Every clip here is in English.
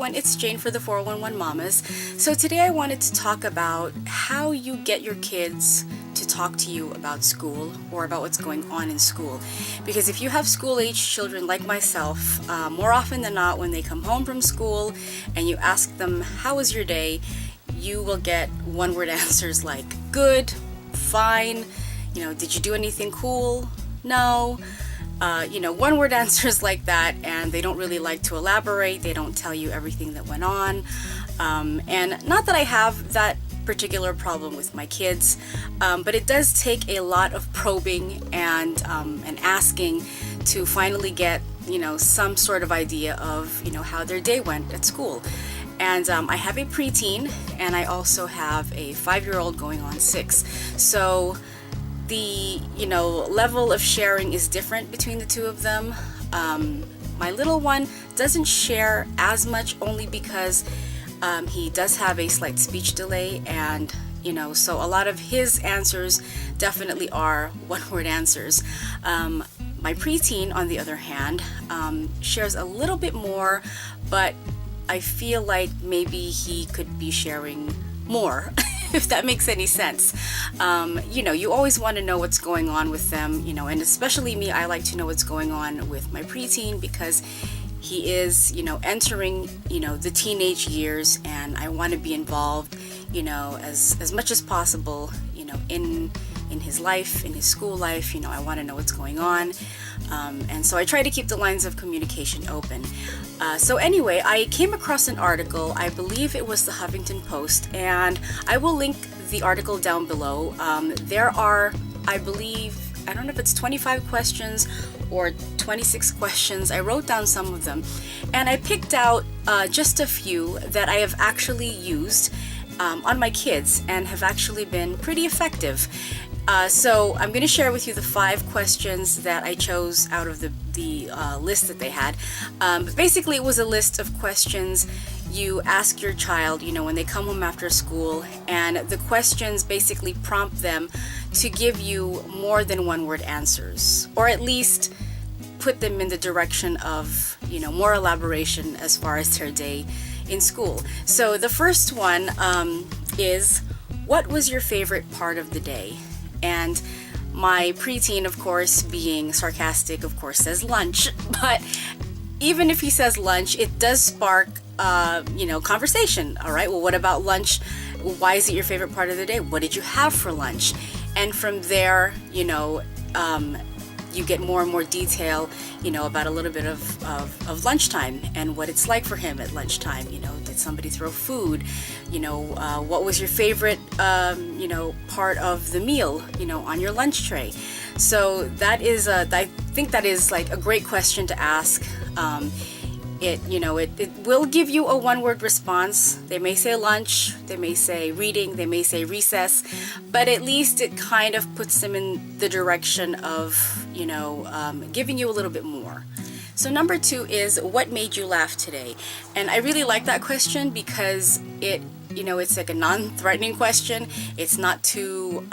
everyone, it's Jane for the 411 Mamas. So today I wanted to talk about how you get your kids to talk to you about school or about what's going on in school. Because if you have school-age children like myself, more often than not when they come home from school and you ask them, how was your day? You will get one-word answers like good, fine, did you do anything cool? No. One-word answers like that, and they don't really like to elaborate. They don't tell you everything that went on. And not that I have that particular problem with my kids, but it does take a lot of probing and asking to finally get, some sort of idea of, how their day went at school. And I have a preteen, and I also have a 5-year-old going on 6. So the level of sharing is different between the two of them. My little one doesn't share as much only because he does have a slight speech delay, and so a lot of his answers definitely are one-word answers. My preteen, on the other hand, shares a little bit more, but I feel like maybe he could be sharing more. If that makes any sense. You always want to know what's going on with them, and especially me, I like to know what's going on with my preteen because he is, entering, the teenage years, and I want to be involved, as much as possible, in his life, in his school life. I want to know what's going on. And so I try to keep the lines of communication open. So anyway, I came across an article, I believe it was the Huffington Post, and I will link the article down below. There are, I believe, I don't know if it's 25 questions or 26 questions. I wrote down some of them, and I picked out just a few that I have actually used on my kids and have actually been pretty effective. So I'm going to share with you the 5 questions that I chose out of the list that they had. But basically, it was a list of questions you ask your child, when they come home after school, and the questions basically prompt them to give you more than one-word answers, or at least put them in the direction of, more elaboration as far as their day in school. So the first one is, what was your favorite part of the day? And my preteen, of course, being sarcastic, of course, says lunch. But even if he says lunch, it does spark, conversation. All right, well, what about lunch? Why is it your favorite part of the day? What did you have for lunch? And from there, you get more and more detail, about a little bit of lunchtime and what it's like for him at lunchtime. Did somebody throw food? What was your favorite, part of the meal, on your lunch tray? So that is, I think that is like a great question to ask. It will give you a one-word response. They may say lunch, they may say reading, they may say recess, but at least it kind of puts them in the direction of, giving you a little bit more. So number 2 is, what made you laugh today? And I really like that question because it's like a non-threatening question. It's not too,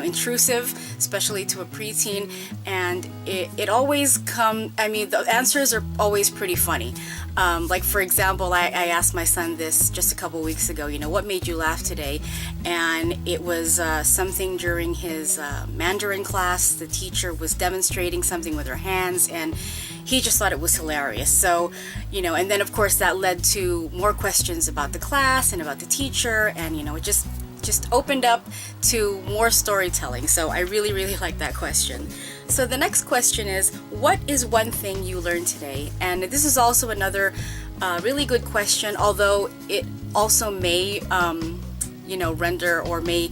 intrusive, especially to a preteen. And it always the answers are always pretty funny. Like, for example, I asked my son this just a couple weeks ago, what made you laugh today? And it was something during his Mandarin class. The teacher was demonstrating something with her hands, and he just thought it was hilarious. So, and then of course that led to more questions about the class and about the teacher, and it just opened up to more storytelling. So I really, really like that question. So the next question is, what is one thing you learned today? And this is also another really good question, although it also may, render or may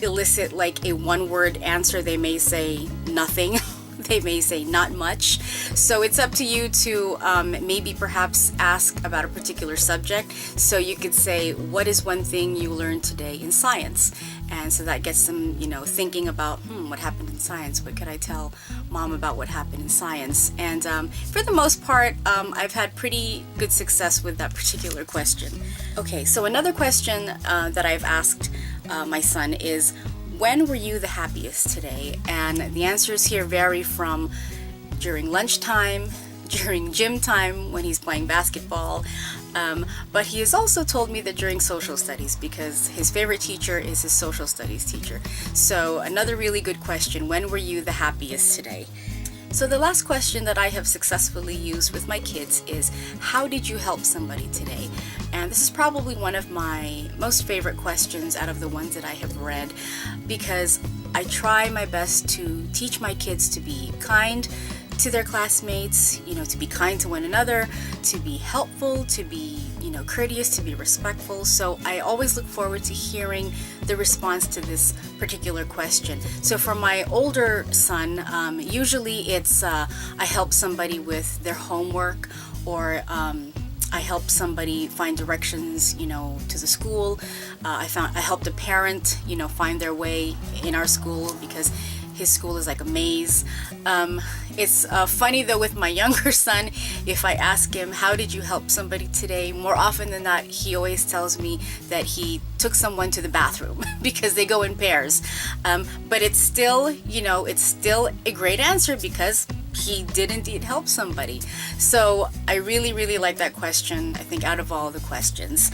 elicit like a one-word answer. They may say nothing. They may say not much. So it's up to you to maybe perhaps ask about a particular subject. So you could say, what is one thing you learned today in science? And so that gets them, thinking about, what happened in science? What could I tell mom about what happened in science? And for the most part, I've had pretty good success with that particular question. Okay, so another question that I've asked my son is, when were you the happiest today? And the answers here vary from during lunchtime, during gym time when he's playing basketball. But he has also told me that during social studies, because his favorite teacher is his social studies teacher. So another really good question, when were you the happiest today? So the last question that I have successfully used with my kids is, how did you help somebody today? And this is probably one of my most favorite questions out of the ones that I have read, because I try my best to teach my kids to be kind to their classmates, to be kind to one another, to be helpful, to be, courteous, to be respectful. So I always look forward to hearing the response to this particular question. So for my older son, usually it's I help somebody with their homework, or I help somebody find directions, to the school. I helped a parent, find their way in our school, because his school is like a maze. It's funny though with my younger son, if I ask him, how did you help somebody today? More often than not, he always tells me that he took someone to the bathroom because they go in pairs. But it's still, it's still a great answer, because he did indeed help somebody. So I really, really like that question, I think, out of all the questions.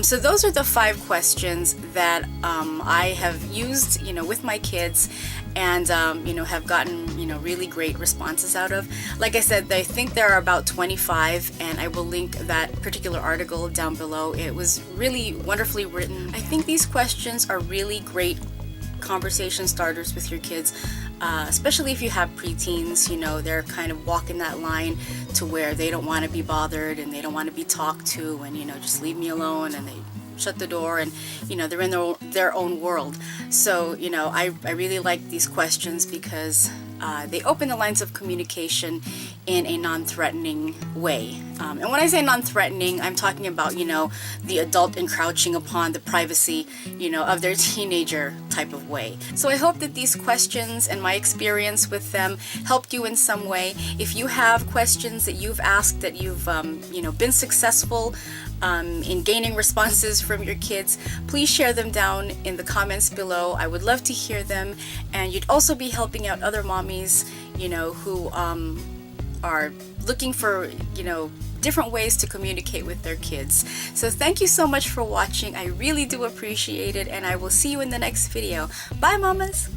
So those are the 5 questions that I have used, with my kids, and have gotten, really great responses out of. Like I said, I think there are about 25, and I will link that particular article down below. It was really wonderfully written. I think these questions are really great conversation starters with your kids, especially if you have preteens. They're kind of walking that line to where they don't want to be bothered and they don't want to be talked to, and just leave me alone, and they shut the door, and they're in their own world. So I really like these questions because they open the lines of communication in a non-threatening way. And when I say non-threatening, I'm talking about the adult encroaching upon the privacy of their teenager type of way. So I hope that these questions and my experience with them helped you in some way. If you have questions that you've asked that you've been successful in gaining responses from your kids, please share them down in the comments below. I would love to hear them, and you'd also be helping out other mommies, who are looking for, different ways to communicate with their kids. So thank you so much for watching. I really do appreciate it, and I will see you in the next video. Bye, mamas!